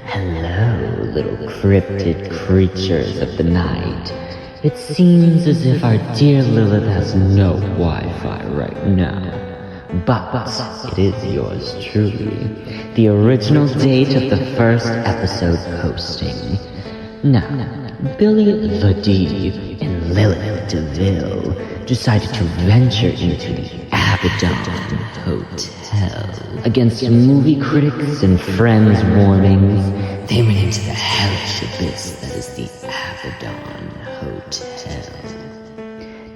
Hello, little cryptid creatures of the night. It seems as if our dear Lilith has no Wi-Fi right now. But it is yours truly, the original date of the first episode posting. Now, Billy the Div and Lilith DeVille decided to venture into the Abaddon Hotel. Against movie critics and friends' warnings, they went into the hellish abyss that is the Abaddon Hotel.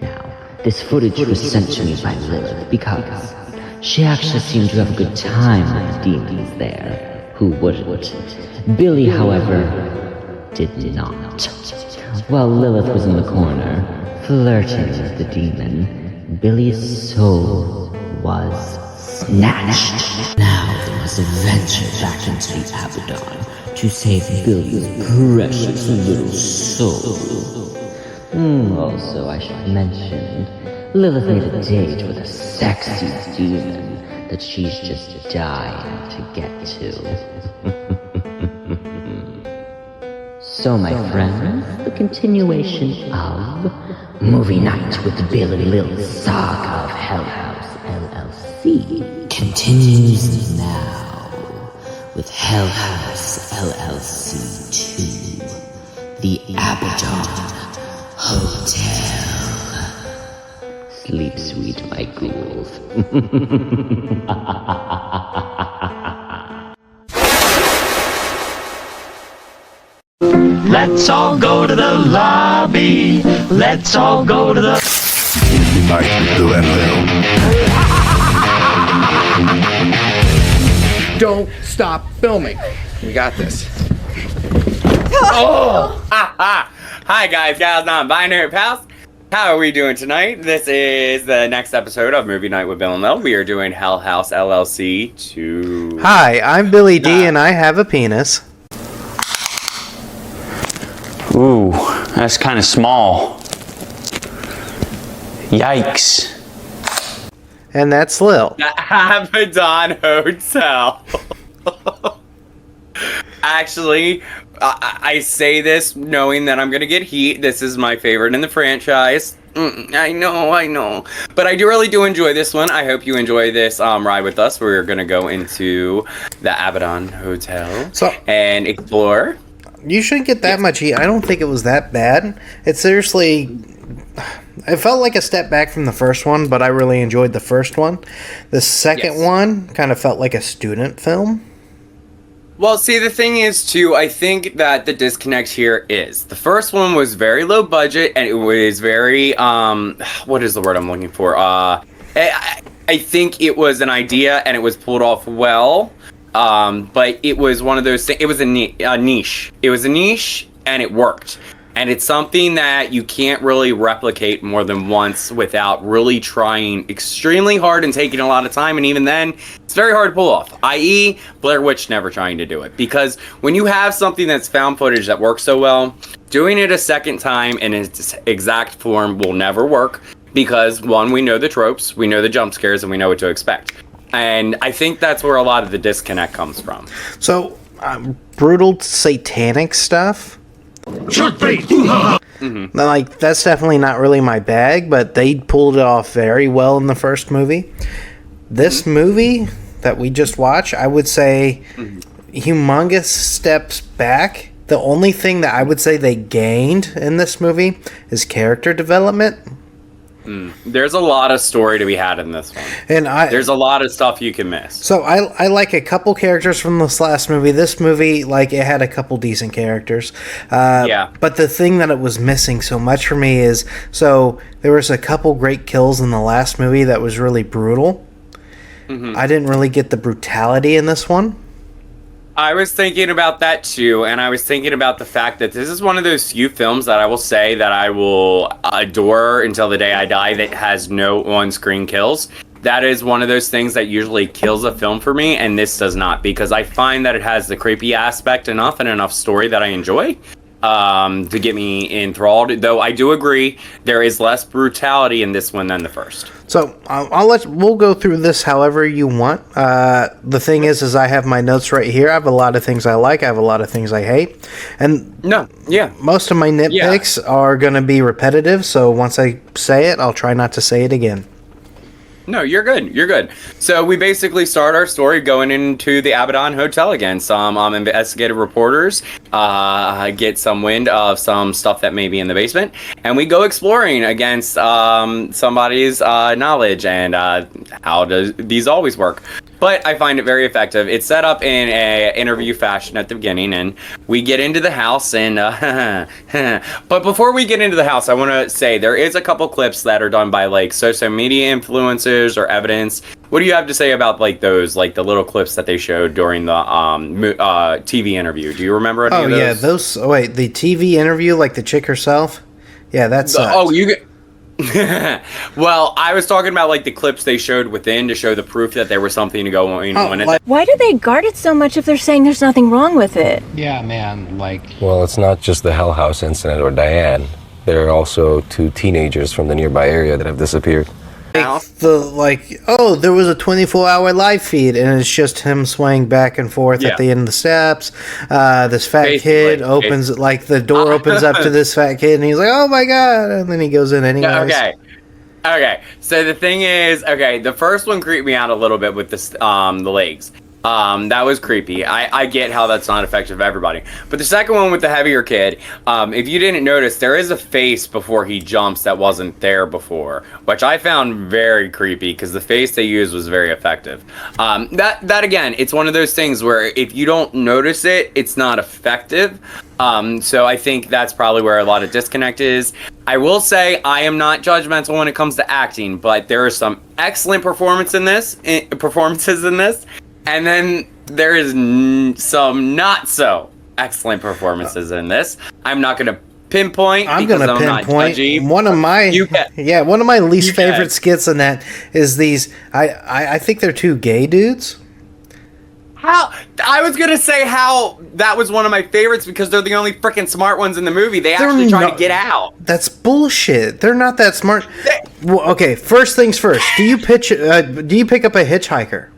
Now, this footage was sent to me by Lilith because she actually seemed to have a good time with the demons there. Who wouldn't? Billy, however, did not. While Lilith was in the corner, flirting with the demon, Billy's soul was snatched. Now they must venture back into the Abaddon to save Billy's precious little soul. Also, I should mention, Lilith made a date with a sexy demon that she's just dying to get to. So, my friends, the continuation of Movie Night with Bill and Lil's Saga of Hell House LLC continues now with Hell House LLC 2, The Abaddon Hotel. Sleep sweet, my ghouls. Let's all go to the lobby. Let's all go to the Don't stop filming. We got this. Oh! Hi guys, gals, non-binary pals. How are we doing tonight? This is the next episode of Movie Night with Bill and Lil. We are doing Hell House LLC 2. Hi, I'm Billy D, and I have a penis. Ooh, that's kind of small. Yikes. And that's Lil. The Abaddon Hotel. Actually, I say this knowing that I'm going to get heat. This is my favorite in the franchise. I know. But I really do enjoy this one. I hope you enjoy this ride with us. We're going to go into the Abaddon Hotel and explore. You shouldn't get that much heat. I don't think it was that bad. It seriously... It felt like a step back from the first one, but I really enjoyed the first one. The second one kind of felt like a student film. Well, see, the thing is, too, I think that the disconnect here is the first one was very low budget, and it was very, what is the word I'm looking for? I think it was an idea, and it was pulled off well, but it was one of those things, it was a niche. It was a niche, and it worked. And it's something that you can't really replicate more than once without really trying extremely hard and taking a lot of time. And even then, it's very hard to pull off, i.e. Blair Witch never trying to do it. Because when you have something that's found footage that works so well, doing it a second time in its exact form will never work. Because, one, we know the tropes, we know the jump scares, and we know what to expect. And I think that's where a lot of the disconnect comes from. So, brutal satanic stuff... Like, that's definitely not really my bag, but they pulled it off very well in the first movie. This movie that we just watched, I would say humongous steps back. The only thing that I would say they gained in this movie is character development. There's a lot of story to be had in this one. And there's a lot of stuff you can miss. So I like a couple characters from this last movie. This movie, like, it had a couple decent characters. Yeah. But the thing that it was missing so much for me is, so there was a couple great kills in the last movie that was really brutal. I didn't really get the brutality in this one. I was thinking about that too, and I was thinking about the fact that this is one of those few films that I will say that I will adore until the day I die that has no on-screen kills. That is one of those things that usually kills a film for me, and this does not, because I find that it has the creepy aspect enough and enough story that I enjoy. to get me enthralled. Though I do agree there is less brutality in this one than the first. So we'll go through this however you want. The thing is I have my notes right here. I have a lot of things I like. I have a lot of things I hate, and most of my nitpicks are going to be repetitive. So once I say it, I'll try not to say it again. No, you're good. You're good. So we basically start our story going into the Abaddon Hotel again. Some investigative reporters get some wind of some stuff that may be in the basement, and we go exploring against somebody's knowledge and how does these always work. But I find it very effective. It's set up in a interview fashion at the beginning, and we get into the house. And but before we get into the house, I want to say there is a couple clips that are done by like social media influencers or evidence. What do you have to say about like those, like the little clips that they showed during the TV interview? Do you remember any of those? Yeah, those. Oh, wait, the TV interview, like the chick herself. Yeah, that's. You get. Well, I was talking about like the clips they showed within to show the proof that there was something to go on. Why do they guard it so much if they're saying there's nothing wrong with it? Yeah, man, like... Well, it's not just the Hell House incident or Diane. There are also 2 teenagers from the nearby area that have disappeared. There was a 24-hour live feed, and it's just him swaying back and forth at the end of the steps. This fat kid opens, the door opens up to this fat kid, and he's like, oh my god, and then he goes in anyways. Okay, so the thing is, the first one creeped me out a little bit with the legs. That was creepy. I get how that's not effective for everybody. But the second one with the heavier kid, if you didn't notice, there is a face before he jumps that wasn't there before, which I found very creepy because the face they used was very effective. That again, it's one of those things where if you don't notice it, it's not effective. So I think that's probably where a lot of disconnect is. I will say I am not judgmental when it comes to acting, but there are some excellent performances in this. And then there is some not so excellent performances in this. I'm not going to pinpoint. I'm going to pinpoint one of my least favorite skits in that is these. I think they're 2 gay dudes. How? I was going to say how that was one of my favorites because they're the only freaking smart ones in the movie. They're actually trying to get out. That's bullshit. They're not that smart. Okay, first things first. Do you pick up a hitchhiker?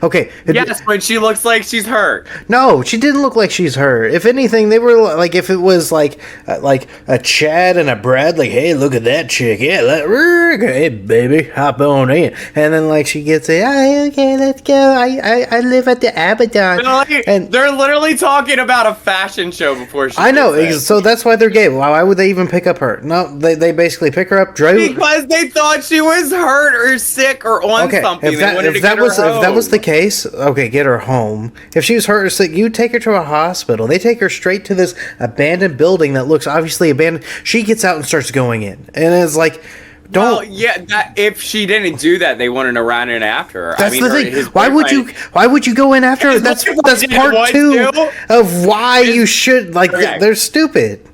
Okay. Yes, when she looks like she's hurt. No, she didn't look like she's hurt. If anything, they were like, if it was like a Chad and a Brad, like, hey, look at that chick. Yeah, hey, baby, hop on in. And then like she gets it. Oh, okay, let's go. I live at the Abaddon. And they're literally talking about a fashion show before she. I know. So that's why they're gay. Why would they even pick up her? No, they basically pick her up. Because they thought she was hurt or sick or on something. If that was the case, okay, get her home. If she was hurt or sick, you take her to a hospital. They take her straight to this abandoned building that looks obviously abandoned. She gets out and starts going in, and it's like, don't. Well, if she didn't do that, they wouldn't have ran in after her. That's the thing. Why would you go in after her? That's part 2 of why you should they're stupid.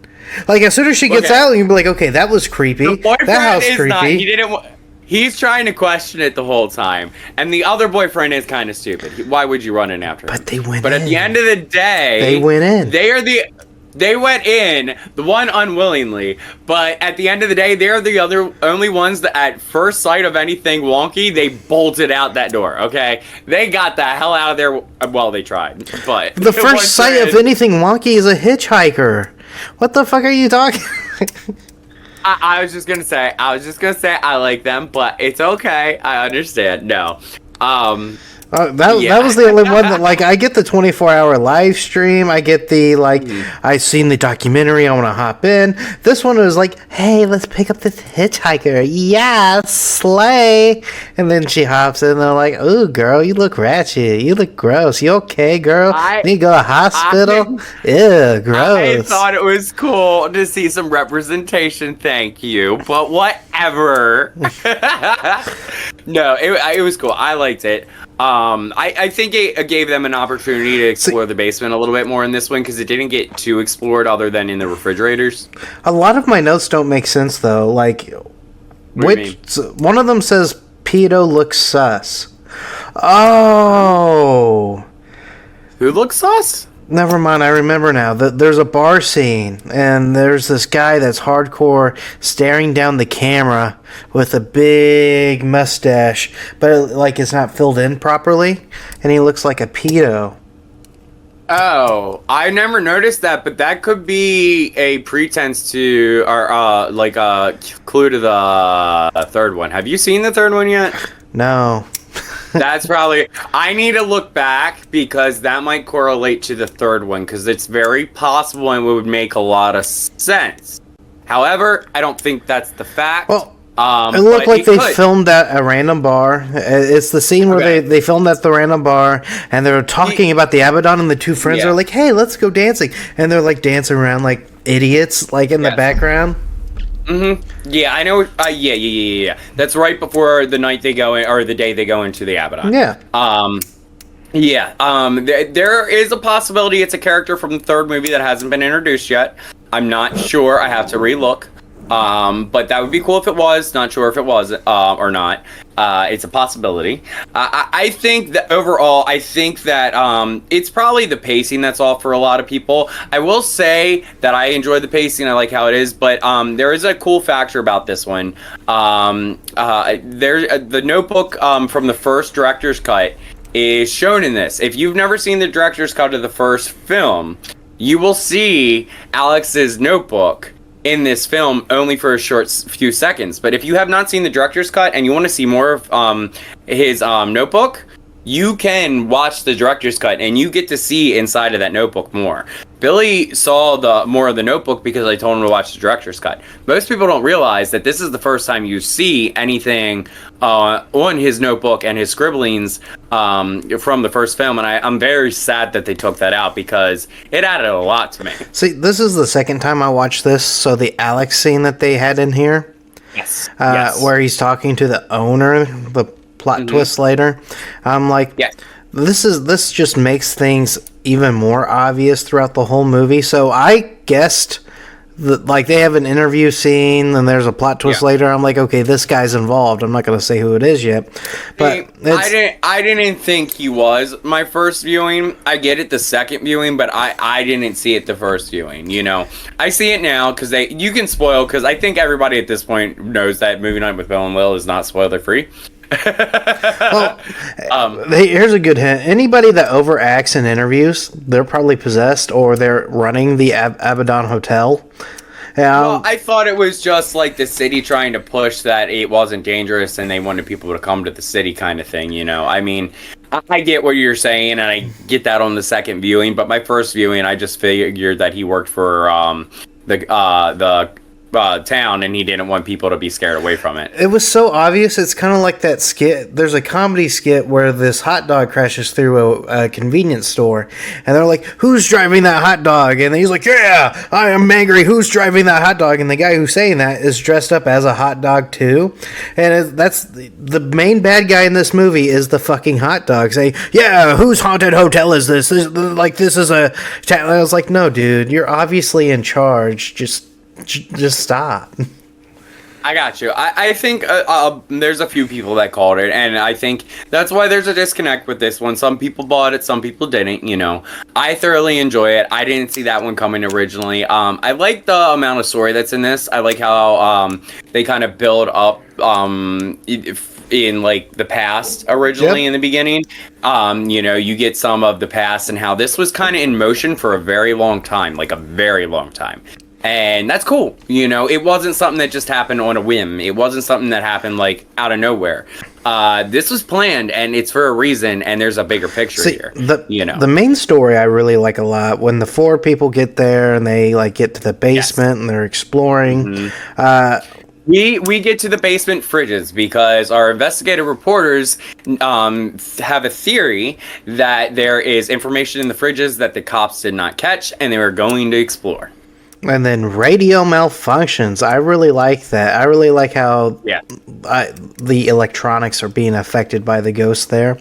Like as soon as she gets out, you'd be like, okay, that was creepy. That house is creepy. He's trying to question it the whole time, and the other boyfriend is kind of stupid. Why would you run in after him? But they went in. But at the end of the day, they went in. They went in, the one unwillingly, but at the end of the day, they're the only ones that at first sight of anything wonky, they bolted out that door, okay? They got the hell out of there. Well, they tried, but... The first sight of anything wonky is a hitchhiker. What the fuck are you talking I was just gonna say I like them, but it's okay. I understand. No. That was the only one that, like, I get the 24-hour live stream. I get the, like, I've seen the documentary. I want to hop in. This one was like, hey, let's pick up this hitchhiker. Yeah, slay. And then she hops in, and they're like, ooh, girl, you look ratchet. You look gross. You okay, girl? Need to go to the hospital? Ew, gross. I thought it was cool to see some representation, thank you. But whatever. No, it was cool. I liked it. I think it gave them an opportunity to explore the basement a little bit more in this one because it didn't get too explored other than in the refrigerators. A lot of my notes don't make sense though. Like, one of them says pedo looks sus. Oh, who looks sus? Never mind, I remember now. There's a bar scene, and there's this guy that's hardcore staring down the camera with a big mustache, but like it's not filled in properly, and he looks like a pedo. Oh, I never noticed that, but that could be a pretense to, or like a clue to the third one. Have you seen the third one yet? No. That's probably. I need to look back because that might correlate to the third one because it's very possible and it would make a lot of sense. However, I don't think that's the fact. Well, it looked like they filmed at a random bar. It's the scene where they filmed at the random bar and they're talking about the Abaddon, and the two friends are like, "Hey, let's go dancing," and they're like dancing around like idiots, like in the background. Yeah, I know. Yeah. That's right before the night they go in, or the day they go into the Abaddon. Yeah. There is a possibility it's a character from the third movie that hasn't been introduced yet. I'm not sure. I have to relook. But that would be cool if it was. Not sure if it was or not. It's a possibility. I think that overall, it's probably the pacing that's off for a lot of people. I will say that I enjoy the pacing. I like how it is, but there is a cool factor about this one. The notebook from the first director's cut is shown in this. If you've never seen the director's cut of the first film, you will see Alex's notebook in this film only for a short few seconds. But if you have not seen the director's cut and you want to see more of his notebook, you can watch the director's cut and you get to see inside of that notebook more. Billy saw more of the notebook because I told him to watch the director's cut. Most people don't realize that this is the first time you see anything on his notebook and his scribblings from the first film, and I'm very sad that they took that out because it added a lot to me. See, this is the second time I watched this, so the Alex scene that they had in here, yes. Where he's talking to the owner, the plot twist later, I'm like, this just makes things even more obvious throughout the whole movie. So I guessed that, like, they have an interview scene and there's a plot twist later. I'm like, okay, this guy's involved. I'm not going to say who it is yet, but I didn't think he was my first viewing. I get it the second viewing, but I didn't see it the first viewing. You know, I see it now because you can spoil, because I think everybody at this point knows that Movie Night with Bill and Will is not spoiler free. Well, here's a good hint. Anybody that overacts in interviews, they're probably possessed or they're running the Abaddon Hotel. Well, I thought it was just like the city trying to push that it wasn't dangerous and they wanted people to come to the city kind of thing, you know. I mean, I get what you're saying and I get that on the second viewing, but my first viewing, I just figured that he worked for the town and he didn't want people to be scared away from it. It was so obvious. It's kind of like that skit. There's a comedy skit where this hot dog crashes through a convenience store and they're like, "Who's driving that hot dog?" And he's like, "Yeah, I am angry. Who's driving that hot dog?" And the guy who's saying that is dressed up as a hot dog too. And that's the main bad guy in this movie is the fucking hot dog saying, "Yeah, whose haunted hotel is this? This is a..." I was like, no, dude, you're obviously in charge. Just stop. I got you. I think there's a few people that called it, and I think that's why there's a disconnect with this one. Some people bought it, some people didn't, you know. I thoroughly enjoy it. I didn't see that one coming originally. I like the amount of story that's in this. I like how they kind of build up in like the past originally in the beginning. You know, you get some of the past and how this was kind of in motion for a very long time, like a very long time. And that's cool. You know, it wasn't something that just happened on a whim. It wasn't something that happened like out of nowhere. This was planned and it's for a reason, and there's a bigger picture here. The main story I really like a lot, when the four people get there and they like get to the basement and they're exploring. We get to the basement fridges because our investigative reporters have a theory that there is information in the fridges that the cops did not catch and they were going to explore. And then radio malfunctions. I really like that. I really like how the electronics are being affected by the ghost there.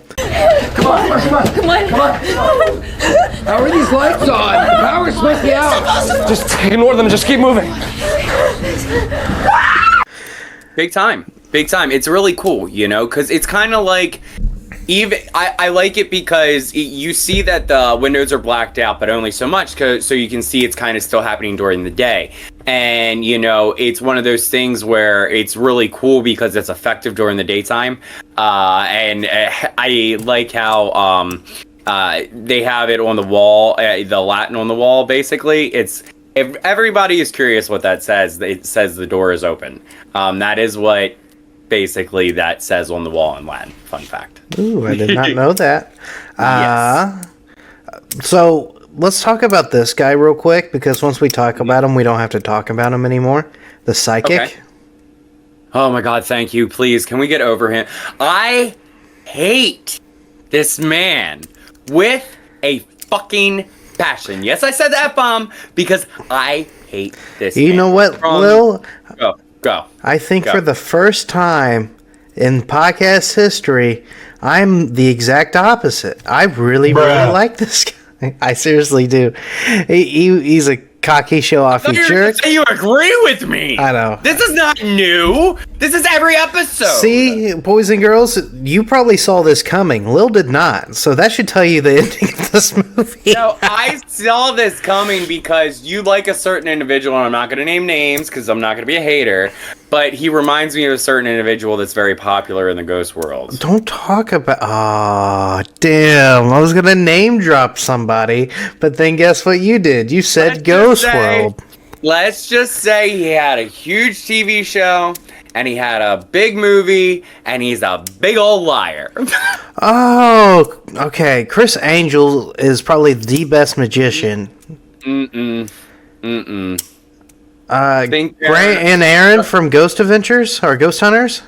Come on. How are these lights on? The power's supposed to be out. Just ignore them. Just keep moving. Big time. It's really cool, you know, because it's kind of like even I like it because you see that the windows are blacked out, but only so much, so you can see it's kind of still happening during the day. And it's one of those things where it's really cool because it's effective during the daytime. And I like how they have it on the wall, the Latin on the wall. Basically, if everybody is curious what that says, it says the door is open. That is what basically that says on the wall in Latin. Fun fact. Ooh, I did not know that. Yes. So let's talk about this guy real quick, because once we talk about him, we don't have to talk about him anymore. The psychic. Okay. Oh my God, thank you. Please, can we get over him? I hate this man with a fucking passion. Yes, I said the F-bomb because I hate this man. You know what, Lil? Go. I think Go. for the first time in podcast history, I'm the exact opposite. I really like this guy. I seriously do. He's a cocky show-offy jerk. You agree with me. I know. This is not new. This is every episode. See, boys and girls, you probably saw this coming. Lil did not. So that should tell you the ending of this movie. No, I saw this coming because you like a certain individual, and I'm not going to name names because I'm not going to be a hater, but he reminds me of a certain individual that's very popular in the ghost world. Don't talk about... Aw, damn. I was going to name drop somebody, but then guess what you did? You said Ghost World. Let's just say he had a huge TV show, and he had a big movie, and he's a big old liar. Oh, okay. Chris Angel is probably the best magician. Grant and Aaron from Ghost Adventures or Ghost Hunters?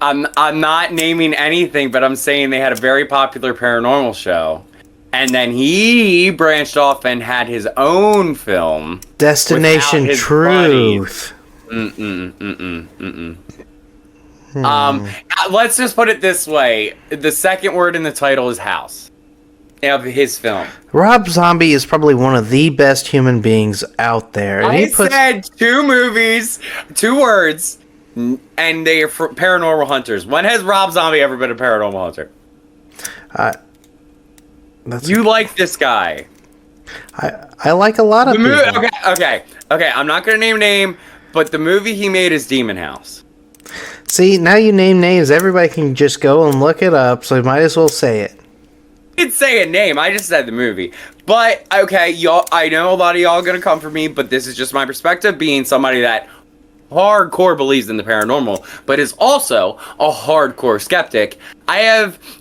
I'm not naming anything, but I'm saying they had a very popular paranormal show. And then he branched off and had his own film. Destination Truth. Let's just put it this way. The second word in the title is house of his film. Rob Zombie is probably one of the best human beings out there. And I said 2 movies, 2 words, and they are paranormal hunters. When has Rob Zombie ever been a paranormal hunter? You like this guy. I like a lot of people. Okay. I'm not gonna name, but the movie he made is Demon House. See, now you name names. Everybody can just go and look it up, so you might as well say it. I didn't say a name. I just said the movie. But okay, y'all. I know a lot of y'all are gonna come for me, but this is just my perspective, being somebody that hardcore believes in the paranormal, but is also a hardcore skeptic.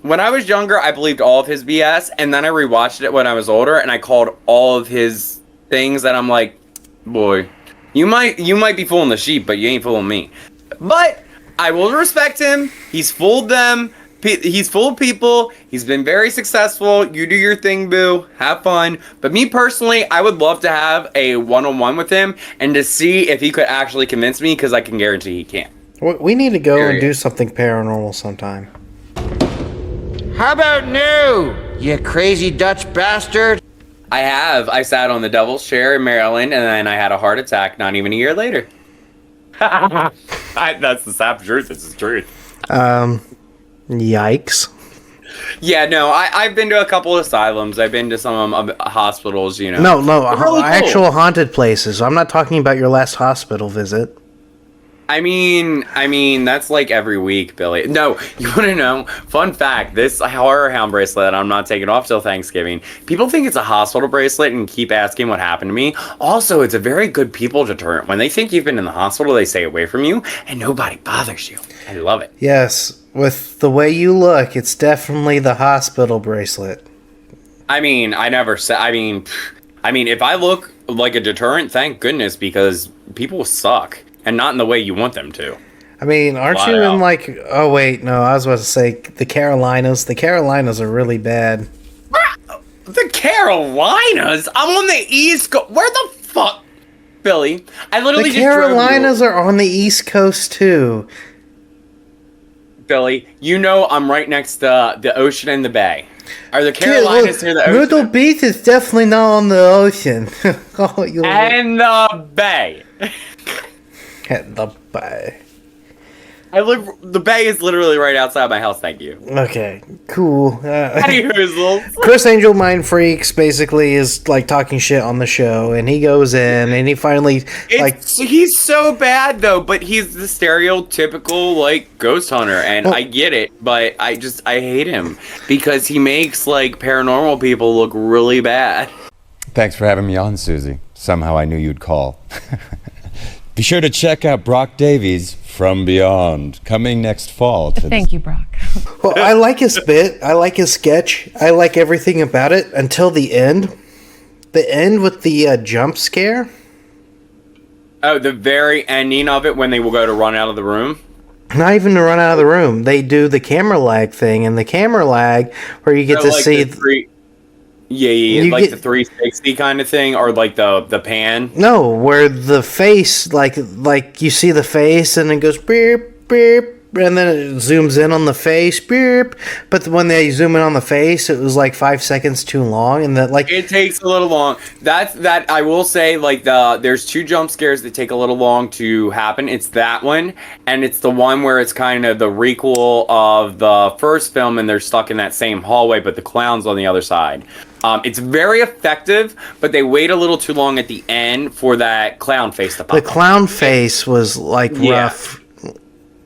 When I was younger, I believed all of his BS, and then I rewatched it when I was older, and I called all of his things that I'm like, boy, you might be fooling the sheep, but you ain't fooling me. But I will respect him. He's fooled them. He's fooled people. He's been very successful. You do your thing, boo. Have fun. But me personally, I would love to have a one-on-one with him and to see if he could actually convince me, because I can guarantee he can't. We need to go and do something paranormal sometime. How about new, you crazy Dutch bastard? I sat on the devil's chair in Maryland, and then I had a heart attack not even a year later. That's the sad truth. It's the truth. Yikes. Yeah, no, I've been to a couple of asylums. I've been to some hospitals, No, really actual haunted places. I'm not talking about your last hospital visit. I mean, that's like every week, Billy. No, you want to know? Fun fact, this horror hound bracelet, I'm not taking off till Thanksgiving. People think it's a hospital bracelet and keep asking what happened to me. Also, it's a very good people deterrent. When they think you've been in the hospital, they stay away from you, and nobody bothers you. I love it. Yes, with the way you look, it's definitely the hospital bracelet. I mean, if I look like a deterrent, thank goodness, because people suck. And not in the way you want them to. I mean, aren't you in like... Oh, wait, no, I was about to say the Carolinas. The Carolinas are really bad. The Carolinas? I'm on the East Coast. Where the fuck? Billy, I literally just drove The Carolinas are on the East Coast, too. Billy, I'm right next to the ocean and the bay. Are the Carolinas near the ocean? Myrtle Beach is definitely not on the ocean. And the bay. At the bay. The bay is literally right outside my house. Thank you. Okay, cool. Anywho, Chris Angel Mind Freaks basically is like talking shit on the show, and he goes in and he finally he's so bad though, but he's the stereotypical like ghost hunter, and I get it, but I hate him because he makes like paranormal people look really bad. Thanks for having me on, Susie. Somehow I knew you'd call. Be sure to check out Brock Davies' From Beyond, coming next fall. Thank you, Brock. Well, I like his bit. I like his sketch. I like everything about it until the end. The end with the jump scare. Oh, the very ending of it when they will go to run out of the room. Not even to run out of the room. They do the camera lag thing, and the camera lag where you get to like see. Yeah, like the 360 kind of thing, or like the pan. No, where the face, like you see the face, and it goes beep beep, and then it zooms in on the face, beep. But when they zoom in on the face, it was like 5 seconds too long, and that like it takes a little long. That I will say, like there's 2 jump scares that take a little long to happen. It's that one, and it's the one where it's kind of the requel of the first film, and they're stuck in that same hallway, but the clown's on the other side. It's very effective, but they wait a little too long at the end for that clown face to pop up. The clown face was like rough.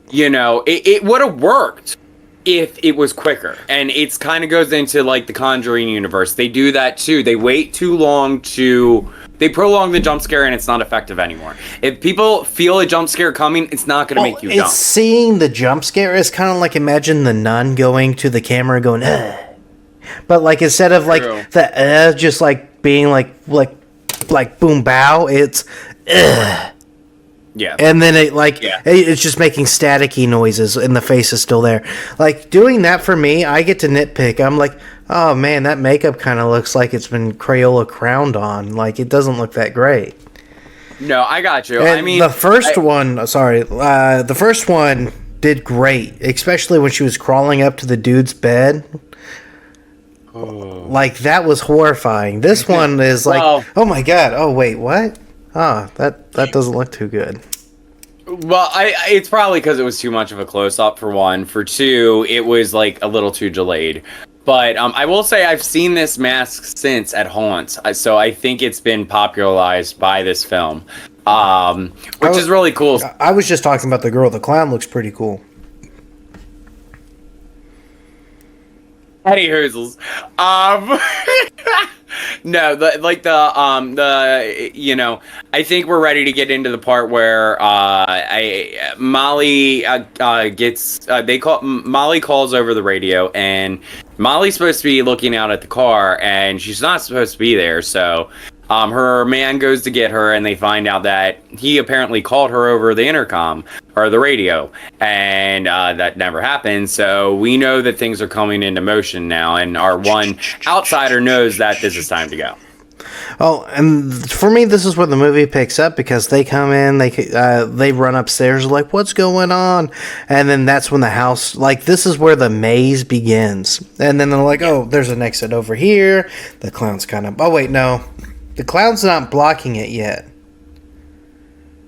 You know, it would have worked if it was quicker. And it's kind of goes into like the Conjuring universe. They do that too. They wait too long they prolong the jump scare and it's not effective anymore. If people feel a jump scare coming, it's not going to make you jump. Seeing the jump scare is kind of like imagine the nun going to the camera going, ugh. But like instead of like the just like being like boom bow, it's yeah. And then it's just making staticky noises and the face is still there. Like doing that for me, I get to nitpick. I'm like, oh man, that makeup kind of looks like it's been Crayola crowned on. Like it doesn't look that great. No, I got you. And I mean, the first one did great, especially when she was crawling up to the dude's bed. Like that was horrifying. This one is like, oh my god. Oh wait, what? That doesn't look too good. Well, it's probably because it was too much of a close up for one. For two, it was like a little too delayed. But I will say I've seen this mask since at haunts, so I think it's been popularized by this film, which is really cool. I was just talking about the girl. The clown looks pretty cool. Eddie Hoozles. No, I think we're ready to get into the part where Molly Molly calls over the radio, and Molly's supposed to be looking out at the car, and she's not supposed to be there, so her man goes to get her, and they find out that he apparently called her over the intercom or the radio, and that never happened. So we know that things are coming into motion now, and our one outsider knows that this is time to go. Oh, and for me, this is where the movie picks up because they come in, they run upstairs, like, what's going on? And then that's when the house, like, this is where the maze begins. And then they're like, oh, there's an exit over here. The clown's kind of, oh, wait, no. The clown's not blocking it yet.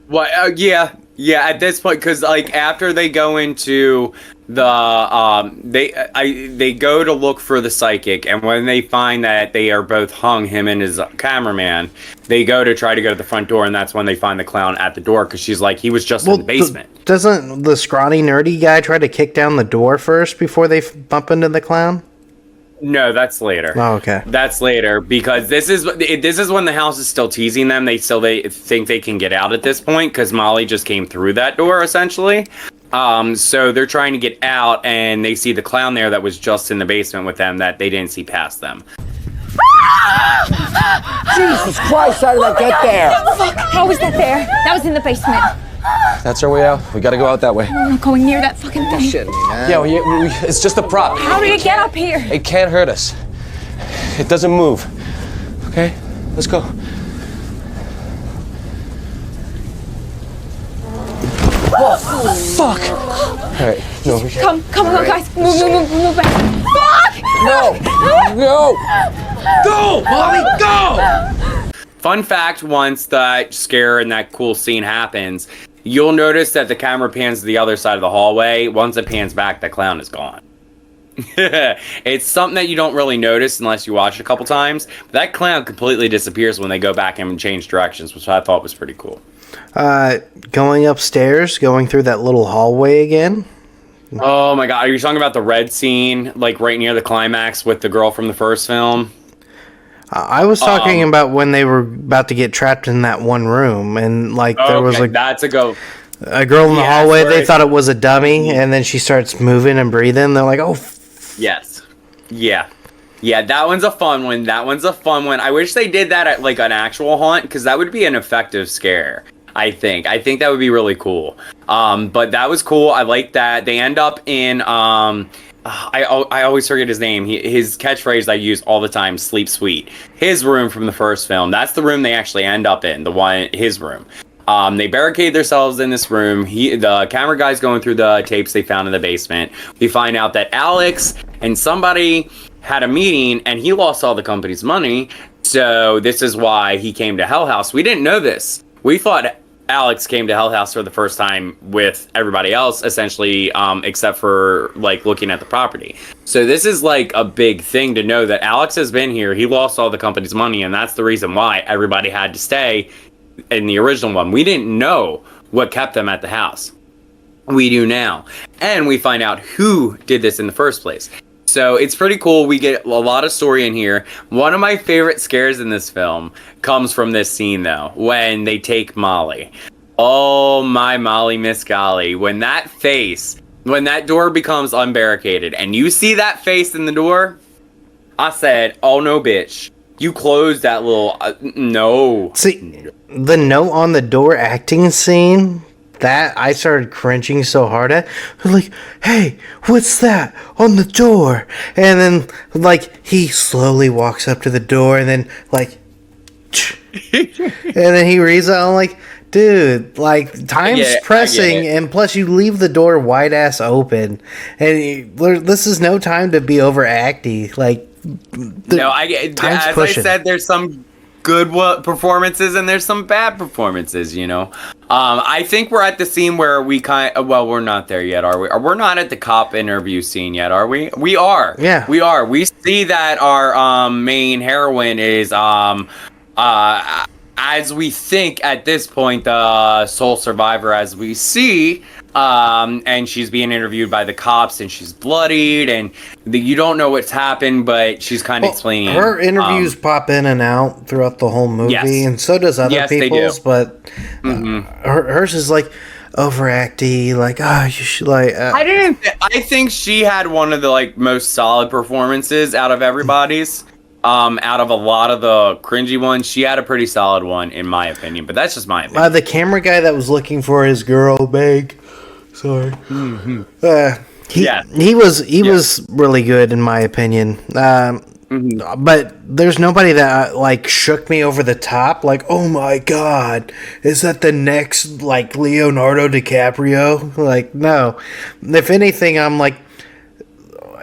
Well, yeah. At this point, because like after they go into the they go to look for the psychic, and when they find that they are both hung, him and his cameraman, they go to try to go to the front door, and that's when they find the clown at the door because she's like, he was just in the basement. Doesn't the scrawny nerdy guy try to kick down the door first before they bump into the clown? No, that's later. Oh, okay. That's later because this is when the house is still teasing them. They think they can get out at this point because Molly just came through that door essentially. So they're trying to get out and they see the clown there that was just in the basement with them that they didn't see past them. Jesus Christ, how did I get there? Fuck, how was that there? That was in the basement. That's our way out. We gotta go out that way. I'm not going near that fucking thing. Shit, man. Yeah, it's just a prop. How did it get up here? It can't hurt us. It doesn't move. Okay, let's go. Oh, fuck! All right, no. Come on, guys. Move back. Fuck! No! Go, Molly, go! Fun fact, once that scare and that cool scene happens, you'll notice that the camera pans to the other side of the hallway. Once it pans back, the clown is gone. It's something that you don't really notice unless you watch it a couple times. But that clown completely disappears when they go back and change directions, which I thought was pretty cool. Going upstairs, going through that little hallway again. Oh my god, are you talking about the red scene, like right near the climax with the girl from the first film? I was talking about when they were about to get trapped in that one room, and like there was like that's a go. A girl in the hallway. They thought it was a dummy, and then she starts moving and breathing. They're like, "Oh, yes, yeah." That one's a fun one. I wish they did that at like an actual haunt, because that would be an effective scare. I think that would be really cool. But that was cool. I like that. They end up in I always forget his name. His catchphrase I use all the time: "Sleep sweet." His room from the first film. That's the room they actually end up in. His room. They barricade themselves in this room. The camera guy's going through the tapes they found in the basement. We find out that Alex and somebody had a meeting, and he lost all the company's money. So this is why he came to Hell House. We didn't know this. We thought Alex came to Hell House for the first time with everybody else, essentially, except for like looking at the property. So this is like a big thing to know that Alex has been here. He lost all the company's money, and that's the reason why everybody had to stay in the original one. We didn't know what kept them at the house. We do now. And we find out who did this in the first place. So it's pretty cool. We get a lot of story in here. One of my favorite scares in this film comes from this scene, though, when they take Molly. Oh, my Molly Miss Golly. When that door becomes unbarricaded and you see that face in the door, I said, oh, no, bitch. You closed that little... no. See, the note on the door acting scene... that I started cringing so hard at. Like, hey, what's that on the door? And then, like, he slowly walks up to the door and then, like, and then he reads it. I'm like, dude, like, time's pressing, and plus you leave the door wide ass open, and this is no time to be overacty. Like, as pushing. I said, there's some good performances and there's some bad performances, you know. I think we're at the scene where we're not there yet, are we? We're not at the cop interview scene yet, are we? We are. Yeah. We are. We see that our main heroine is as we think at this point, the sole survivor, as we see, and she's being interviewed by the cops, and she's bloodied, and you don't know what's happened, but she's kind of explaining. Her interviews pop in and out throughout the whole movie, and so does other people's, but hers is like overacty, like, you should like. I think she had one of the like most solid performances out of everybody's. Out of a lot of the cringy ones, she had a pretty solid one, in my opinion. But that's just my opinion. The camera guy that was looking for his girl, Meg. Sorry. He was really good, in my opinion. But there's nobody that like shook me over the top. Like, oh my god, is that the next like Leonardo DiCaprio? Like, no. If anything, I'm like,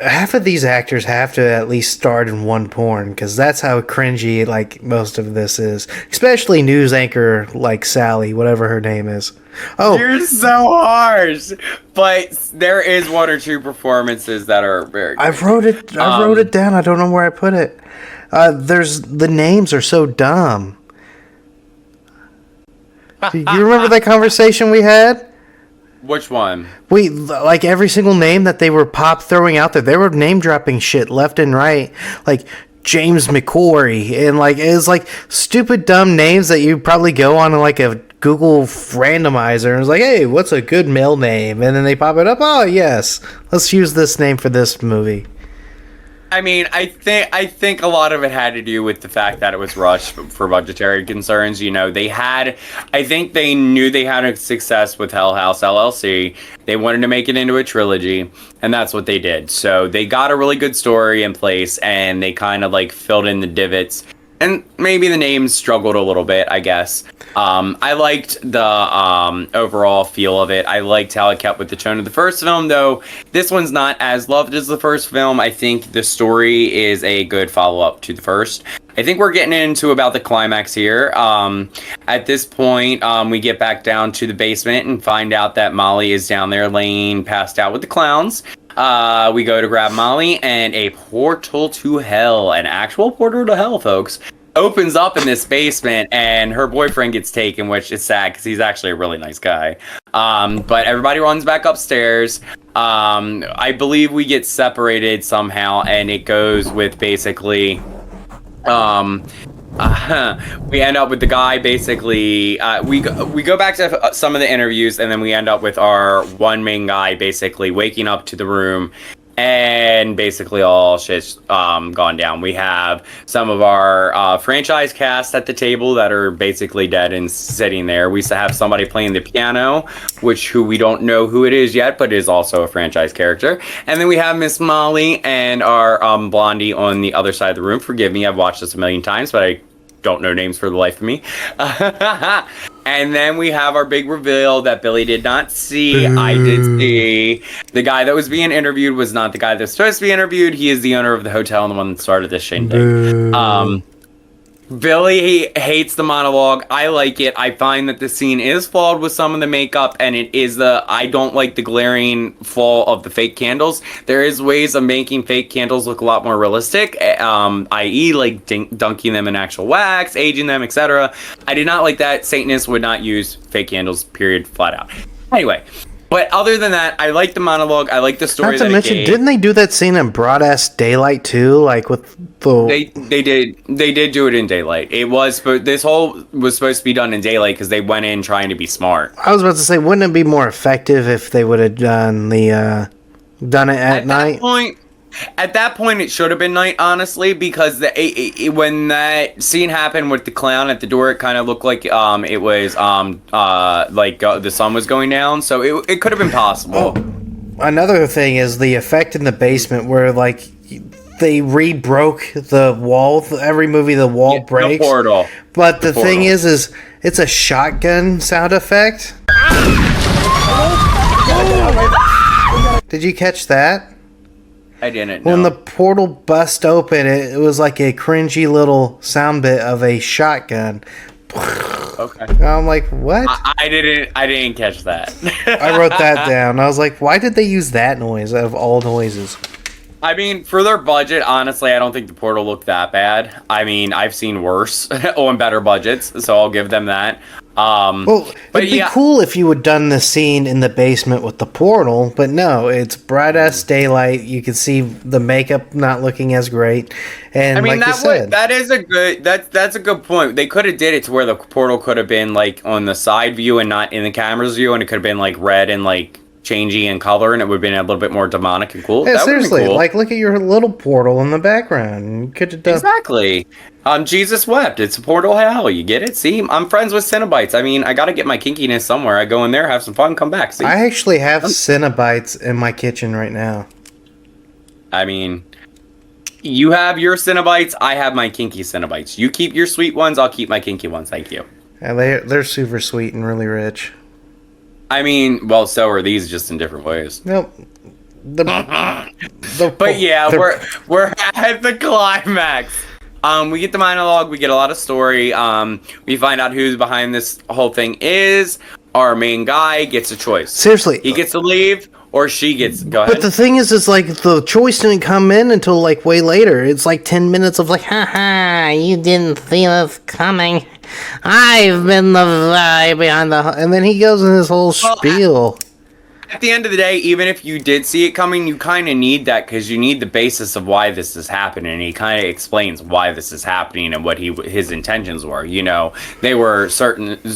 half of these actors have to at least starred in one porn, because that's how cringy like most of this is, especially news anchor like Sally, whatever her name is. Oh, you're so harsh, but there is one or two performances that are very good. I wrote it down. I don't know where I put it. The names are so dumb. Do you remember that conversation we had? Which one? We like every single name that they were throwing out there. They were name dropping shit left and right, like James McCory, and like it's like stupid dumb names that you probably go on like a Google randomizer and it's like, hey, what's a good male name? And then they pop it up. Oh yes, let's use this name for this movie. I mean, I think a lot of it had to do with the fact that it was rushed for budgetary concerns. You know, I think they knew they had a success with Hell House LLC. They wanted to make it into a trilogy, and that's what they did. So they got a really good story in place, and they kind of like filled in the divots. And maybe the names struggled a little bit, I guess. I liked the overall feel of it. I liked how it kept with the tone of the first film, though this one's not as loved as the first film. I think the story is a good follow-up to the first. I think we're getting into about the climax here. At this point, we get back down to the basement and find out that Molly is down there laying passed out with the clowns. We go to grab Molly, and a portal to hell, an actual portal to hell, folks, opens up in this basement, and her boyfriend gets taken, which is sad because he's actually a really nice guy. But everybody runs back upstairs. I believe we get separated somehow, and it goes with basically we end up with the guy basically we go back to some of the interviews, and then we end up with our one main guy basically waking up to the room, and basically all shit's gone down. We have some of our franchise cast at the table that are basically dead and sitting there. We have somebody playing the piano, who we don't know who it is yet, but is also a franchise character. And then we have Miss Molly and our Blondie on the other side of the room. Forgive me, I've watched this a million times, but I don't know names for the life of me. And then we have our big reveal that Billy did not see. I did see. The guy that was being interviewed was not the guy that's supposed to be interviewed. He is the owner of the hotel and the one that started this shindig. Billy hates the monologue. I like it. I find that the scene is flawed with some of the makeup, and it is I don't like the glaring fall of the fake candles. There is ways of making fake candles look a lot more realistic, i.e. like dunking them in actual wax, aging them, etc. I did not like that. Satanists would not use fake candles, period, flat out. Anyway, but other than that, I like the monologue. I like the story. Not to mention, didn't they do that scene in Broad Ass Daylight too? Like with the they did do it in daylight. It was, but this whole was supposed to be done in daylight because they went in trying to be smart. I was about to say, wouldn't it be more effective if they would have done it at night? At that point, it should have been night, honestly, because when that scene happened with the clown at the door, it kind of looked like it was the sun was going down, so it could have been possible. Oh, another thing is the effect in the basement where like they re-broke the wall. Every movie, the wall breaks. The portal. But the thing is it's a shotgun sound effect. Did you catch that? I didn't. When the portal bust open, it was like a cringy little sound bit of a shotgun. Okay. I'm like, what? I didn't catch that. I wrote that down. I was like, why did they use that noise out of all noises? I mean, for their budget, honestly, I don't think the portal looked that bad. I mean, I've seen worse on better budgets, so I'll give them that. Well, it'd be cool if you had done the scene in the basement with the portal, but no, it's bright ass daylight. You can see the makeup not looking as great, and I mean, like you said, that's a good point. They could have did it to where the portal could have been like on the side view and not in the camera's view, and it could have been like red and like changey in color, and it would have been a little bit more demonic and cool. Yeah, that seriously, cool. like look at your little portal in the background. You could have done exactly. Jesus wept. It's a portal hell. You get it? See, I'm friends with Cenobites. I mean, I got to get my kinkiness somewhere. I go in there, have some fun, come back. See? I actually have Cenobites in my kitchen right now. I mean, you have your Cenobites. I have my kinky Cenobites. You keep your sweet ones. I'll keep my kinky ones. Thank you. Yeah, they're super sweet and really rich. I mean, well, so are these, just in different ways. Nope. But yeah, we're at the climax. We get the monologue. We get a lot of story. We find out who's behind this whole thing is. Our main guy gets a choice. Seriously, he gets to leave, or she gets. Go ahead. But the thing is like the choice didn't come in until like way later. It's like 10 minutes of like, haha, you didn't see us coming. I've been the guy behind the. And then he goes in this whole spiel. At the end of the day, even if you did see it coming, you kind of need that because you need the basis of why this is happening. And he kind of explains why this is happening and what his intentions were. You know, they were servants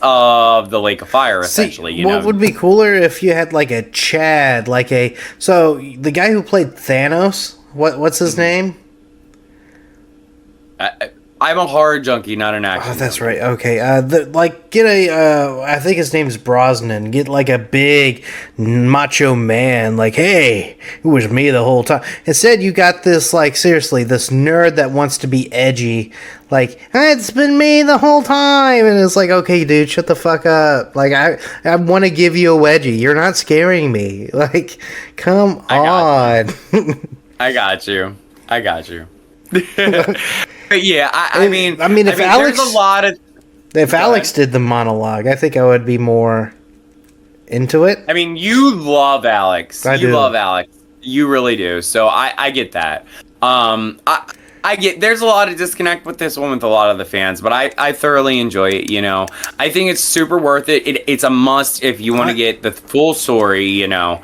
of the Lake of Fire, essentially. See, what would be cooler if you had like a Chad, so the guy who played Thanos, what's his name? I'm a horror junkie, not an action. Oh, that's right. Okay. Get I think his name's Brosnan. Get like a big macho man. Like, hey, it was me the whole time. Instead, you got this, like, seriously, this nerd that wants to be edgy. Like, hey, it's been me the whole time. And it's like, okay, dude, shut the fuck up. Like, I want to give you a wedgie. You're not scaring me. Like, come on. I got you. But yeah, I mean, if Alex, there's a lot of. if Alex did the monologue, I think I would be more into it. I mean, you love Alex. I you do. love Alex. You really do. So I get that. I get there's a lot of disconnect with this one with a lot of the fans, but I thoroughly enjoy it. You know, I think it's super worth it. It's a must if you want to get the full story. You know,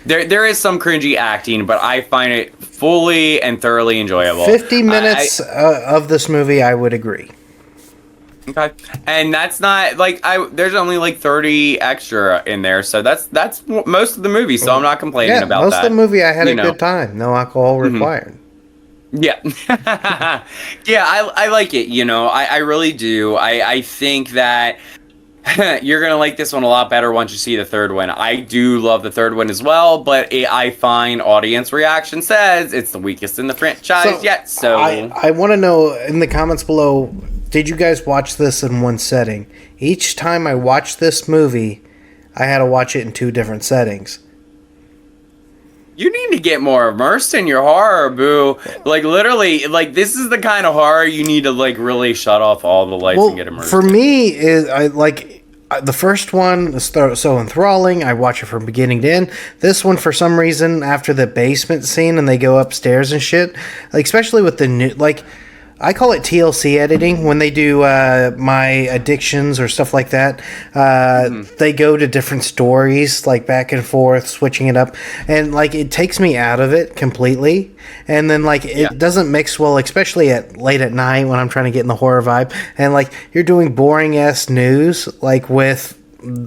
there is some cringy acting, but I find it fully and thoroughly enjoyable. 50 minutes of this movie, I would agree. Okay, and that's not like there's only like 30 extra in there, so that's most of the movie. So I'm not complaining about that. Most of the movie, I had a good time. No alcohol required. Yeah, yeah, I like it. You know, I really do. I think that you're gonna like this one a lot better once you see the third one. I do love the third one as well, but I find audience reaction says it's the weakest in the franchise yet. So I want to know in the comments below. Did you guys watch this in one setting? Each time I watched this movie, I had to watch it in 2 different settings. You need to get more immersed in your horror, boo. Like, literally, like, this is the kind of horror you need to, like, really shut off all the lights and get immersed. For me, the first one is so enthralling. I watch it from beginning to end. This one, for some reason, after the basement scene and they go upstairs and shit, like, especially with the new, like, I call it TLC editing when they do my addictions or stuff like that. They go to different stories, like back and forth, switching it up, and like it takes me out of it completely. And then like it doesn't mix well, especially at late at night when I'm trying to get in the horror vibe. And like you're doing boring ass news, like with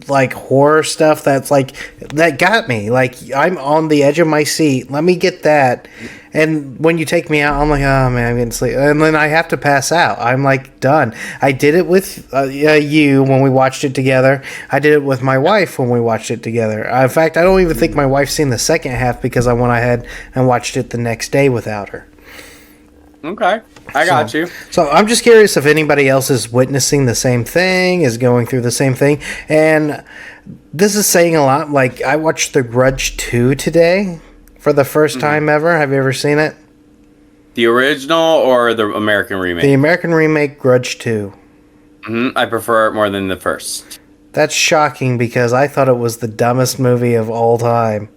like horror stuff that's like that got me. Like I'm on the edge of my seat. Let me get that. And when you take me out, I'm like, oh man, I'm getting sleep. And then I have to pass out. I'm like, done. I did it with you when we watched it together. I did it with my wife when we watched it together. In fact, I don't even think my wife's seen the second half because I went ahead and watched it the next day without her. Okay, I got you. So I'm just curious if anybody else is witnessing the same thing, is going through the same thing. And this is saying a lot. Like, I watched The Grudge 2 today for the first time ever. Have you ever seen it? The original or the American remake? The American remake, Grudge 2. I prefer it more than the first. That's shocking because I thought it was the dumbest movie of all time.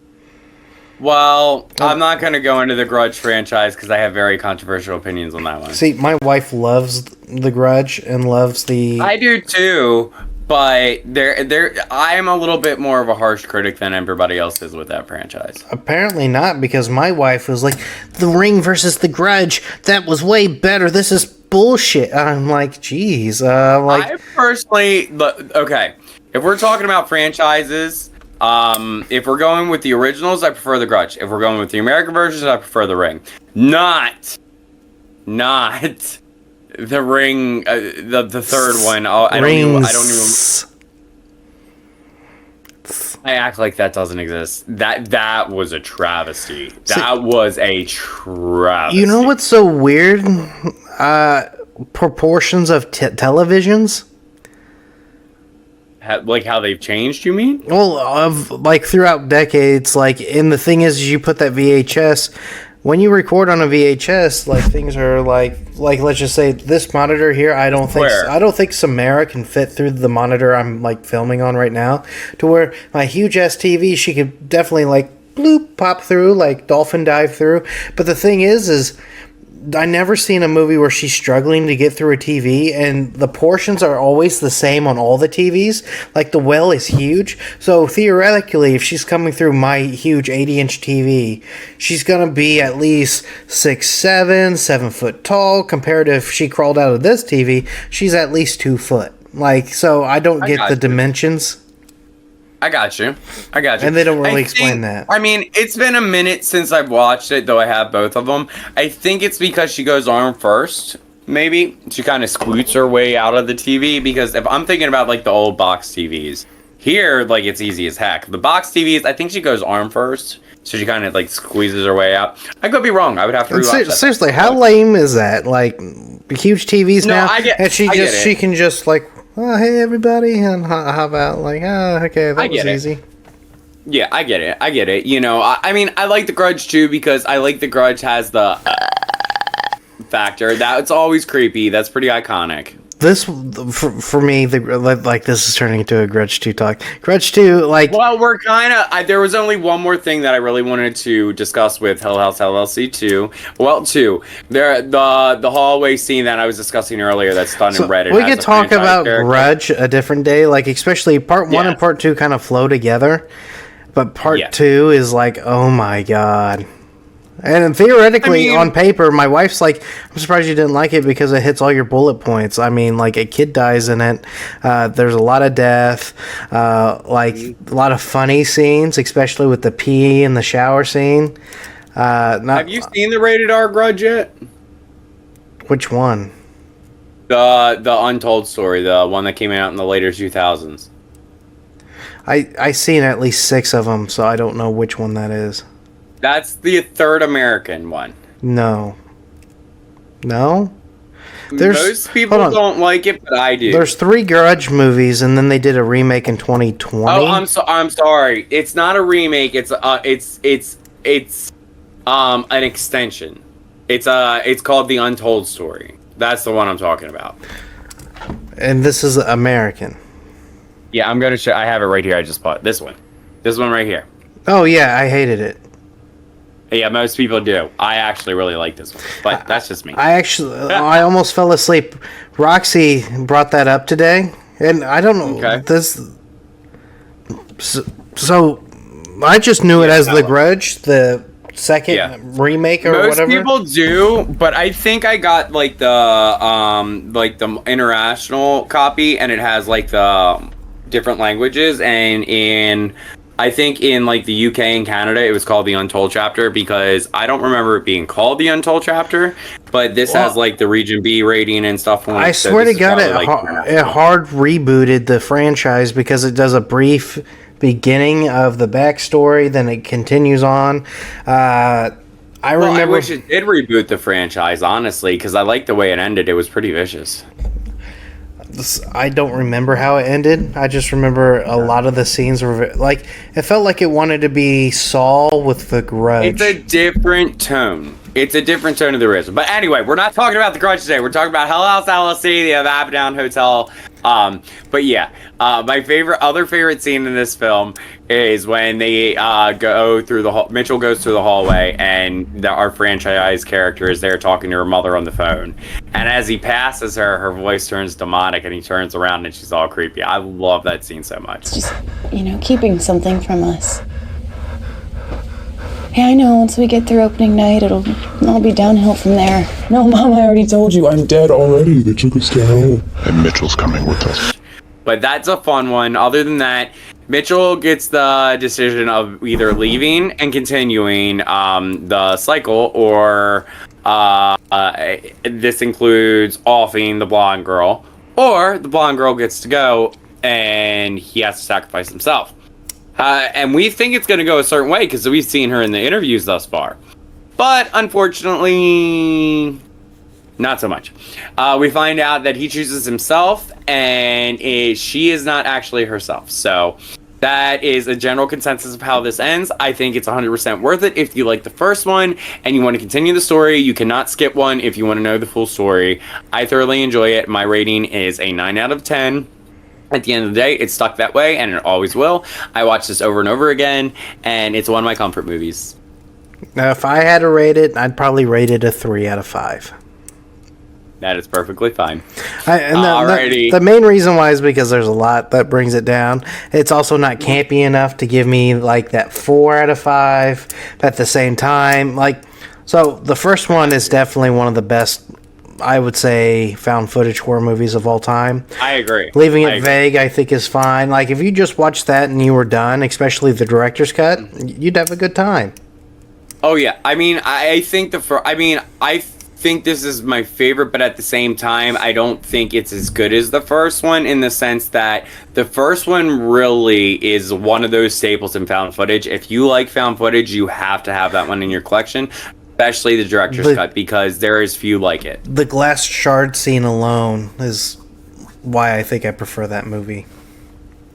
Well, I'm not going to go into the Grudge franchise because I have very controversial opinions on that one. See, my wife loves The Grudge and loves the... I do too, but I am a little bit more of a harsh critic than everybody else is with that franchise. Apparently not, because my wife was like, The Ring versus The Grudge, that was way better. This is bullshit. I'm like, geez. I personally... Okay, if we're talking about franchises... if we're going with the originals, I prefer The Grudge. If we're going with the American versions, I prefer The Ring. Not The Ring, the third one. I don't even. I act like that doesn't exist. That was a travesty. That was a travesty. You know what's so weird? Proportions of televisions. Like how they've changed, you mean? Well, like throughout decades, and the thing is, you put that VHS. When you record on a VHS, like things are like let's just say this monitor here. I don't think Samara can fit through the monitor I'm like filming on right now. To where my huge ass TV, she could definitely like bloop pop through, like dolphin dive through. But the thing is I never seen a movie where she's struggling to get through a TV, and the portions are always the same on all the TVs. Like, the well is huge, so theoretically, if she's coming through my huge 80-inch TV, she's gonna be at least 6'7", 7 foot tall, compared to if she crawled out of this TV, she's at least 2 foot. Like, so I don't get the dimensions. I got you. And they don't really explain that. I mean, it's been a minute since I've watched it, though I have both of them. I think it's because she goes arm first, maybe. She kind of scoots her way out of the TV, because if I'm thinking about, like, the old box TVs, here, like, it's easy as heck. The box TVs, I think she goes arm first, so she kind of, like, squeezes her way out. I could be wrong. I would have to rewatch that. Seriously, how lame is that? Like, huge TVs now? And she can just, like... Oh, hey everybody, and how about like, okay, that was easy. Yeah, I get it. You know, I mean, I like The Grudge too, because I like The Grudge has the factor. That's always creepy. That's pretty iconic. This, for me, this is turning into a Grudge 2 talk. Grudge 2, Well, we're kind of... there was only one more thing that I really wanted to discuss with Hell House LLC 2. Well, 2. The hallway scene that I was discussing earlier that's done in Reddit. We could talk about Grudge a different day. Especially part 1 and part 2 kind of flow together. But part 2 is oh my god. And theoretically, on paper, my wife's I'm surprised you didn't like it because it hits all your bullet points. I mean, a kid dies in it. There's a lot of death. A lot of funny scenes, especially with the pee in the shower scene. Have you seen the rated R Grudge yet? Which one? The Untold Story, the one that came out in the later 2000s. I seen at least 6 of them, so I don't know which one that is. That's the third American one. No. Most people don't like it, but I do. There's 3 Grudge movies, and then they did a remake in 2020. Oh, I'm sorry. It's not a remake. It's an extension. It's called The Untold Story. That's the one I'm talking about. And this is American. Yeah, I'm gonna show. I have it right here. I just bought this one. This one right here. Oh yeah, I hated it. Yeah, most people do. I actually really like this one, but that's just me. I almost fell asleep. Roxy brought that up today, and I don't know this. So I just knew it as The Grudge, the second remake or whatever. Most people do, but I think I got the international copy, and it has the different languages, and I think in the UK and Canada it was called The Untold Chapter, because I don't remember it being called The Untold Chapter, but this has the Region B rating and stuff. I swear to God, it hard rebooted the franchise because it does a brief beginning of the backstory, then it continues on. I remember. I wish it did reboot the franchise, honestly, because I liked the way it ended. It was pretty vicious. I don't remember how it ended. I just remember a lot of the scenes were it felt like it wanted to be Saul with The Grudge. It's a different tone. It's a different tone of the original. But anyway, we're not talking about The Grudge today. We're talking about Hell House LLC, the Abaddon Hotel. But yeah, my other favorite scene in this film is when they go through Mitchell goes through the hallway, and our franchise character is there talking to her mother on the phone. And as he passes her, her voice turns demonic, and he turns around and she's all creepy. I love that scene so much. It's just, keeping something from us. Yeah, I know. Once we get through opening night, it'll all be downhill from there. No, Mom, I already told you. I'm dead already. They took us down. And Mitchell's coming with us. But that's a fun one. Other than that, Mitchell gets the decision of either leaving and continuing the cycle, or this includes offing the blonde girl, or the blonde girl gets to go and he has to sacrifice himself. And we think it's going to go a certain way because we've seen her in the interviews thus far. But unfortunately, not so much. We find out that he chooses himself, and she is not actually herself. So that is a general consensus of how this ends. I think it's 100% worth it if you like the first one and you want to continue the story. You cannot skip one if you want to know the full story. I thoroughly enjoy it. My rating is a 9 out of 10. At the end of the day, it's stuck that way, and it always will. I watch this over and over again, and it's one of my comfort movies. Now, if I had to rate it, I'd probably rate it a 3 out of 5. That is perfectly fine. The main reason why is because there's a lot that brings it down. It's also not campy enough to give me that 4 out of 5. But at the same time, so the first one is definitely one of the best, I would say, found footage horror movies of all time. I agree. Leaving it vague, I think, is fine. If you just watched that and you were done, especially the director's cut, you'd have a good time. Oh yeah, I think I think this is my favorite, but at the same time, I don't think it's as good as the first one, in the sense that the first one really is one of those staples in found footage. If you like found footage, you have to have that one in your collection. Especially the director's cut, because there is few like it. The glass shard scene alone is why I think I prefer that movie.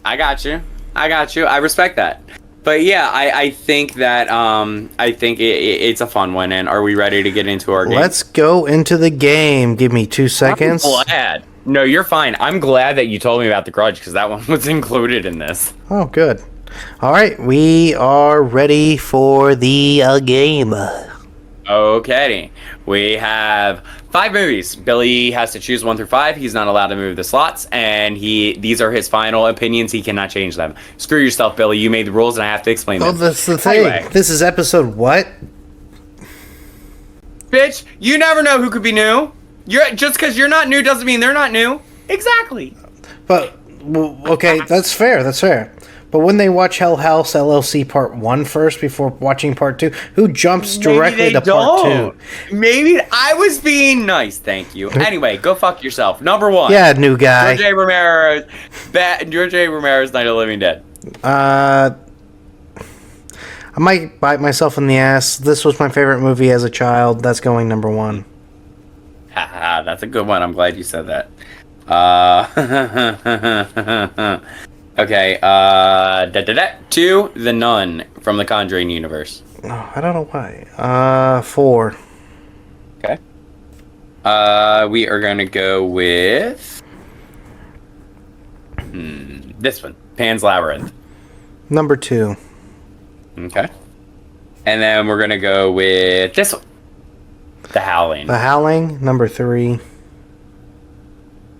I got you. I respect that. But yeah, I think that it's a fun one. And are we ready to get into our game? Let's go into the game. Give me 2 seconds. I'm glad. No, you're fine. I'm glad that you told me about The Grudge because that one was included in this. Oh, good. All right, we are ready for the game. Okay, we have 5 movies. Billy has to choose 1 through 5. He's not allowed to move the slots, and these are his final opinions. He cannot change them. Screw yourself, Billy. You made the rules, and I have to explain them. Oh, that's the thing. Anyway. This is episode what? Bitch, you never know who could be new. Just because you're not new doesn't mean they're not new. Exactly. But, okay, that's fair. That's fair. But when they watch Hell House LLC Part 1 first before watching Part 2, who jumps directly to Part 2? Maybe I was being nice, thank you. Anyway, go fuck yourself. Number 1. Yeah, new guy. George A. Romero's Night of the Living Dead. I might bite myself in the ass. This was my favorite movie as a child. That's going number 1. Haha, that's a good one. I'm glad you said that. Okay, 2, The Nun from the Conjuring universe. Oh, I don't know why. 4. Okay. We are gonna go with this one, Pan's Labyrinth. Number 2. Okay. And then we're gonna go with this one, The Howling. The Howling, number 3.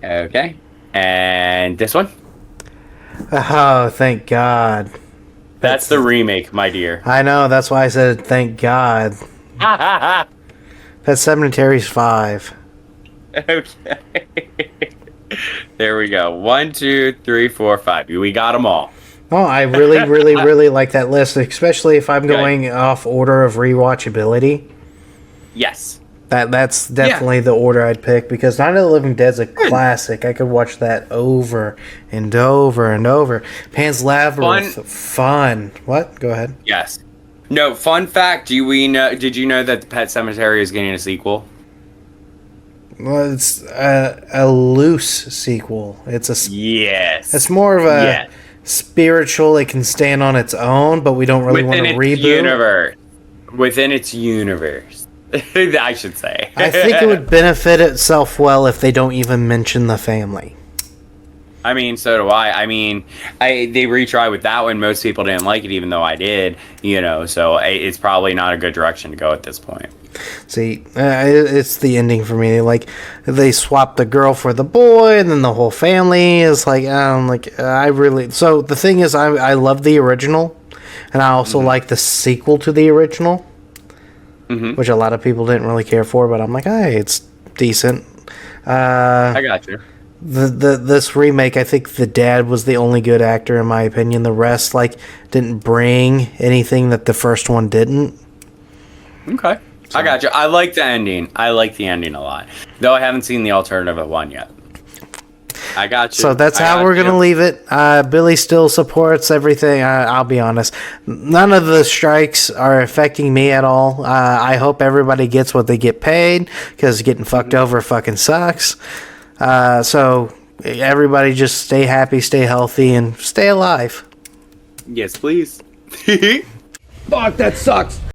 Okay. And this one? Oh, thank God. That's the remake, my dear. I know, that's why I said thank God. Pet Semetery's 5. Okay. There we go. 1, 2, 3, 4, 5. We got them all. Oh, I really, really, really like that list, especially if I'm going off order of rewatchability. Yes. That's definitely the order I'd pick, because Night of the Living Dead's a classic. I could watch that over and over and over. Pan's Labyrinth, fun. What? Go ahead. Yes. No, fun fact, did you know that the Pet Sematary is getting a sequel? Well, it's a loose sequel. Yes. It's more of a spiritual. It can stand on its own, but we don't really want to reboot. Within its universe. I should say. I think it would benefit itself well if they don't even mention the family. I mean, so do I. I mean, they retry with that one. Most people didn't like it, even though I did. So it's probably not a good direction to go at this point. See, it's the ending for me. Like, they swap the girl for the boy, and then the whole family is like, I really. So the thing is, I love the original, and I also like the sequel to the original. Which a lot of people didn't really care for, but I'm like, hey, it's decent. I got you. This remake, I think the dad was the only good actor, in my opinion. The rest, didn't bring anything that the first one didn't. Okay. So. I got you. I like the ending. I like the ending a lot. Though I haven't seen the alternative one yet. I got you. So that's how we're going to leave it. Billy still supports everything. I'll be honest. None of the strikes are affecting me at all. I hope everybody gets what they get paid, because getting fucked over fucking sucks. So everybody just stay happy, stay healthy, and stay alive. Yes, please. Fuck, that sucks.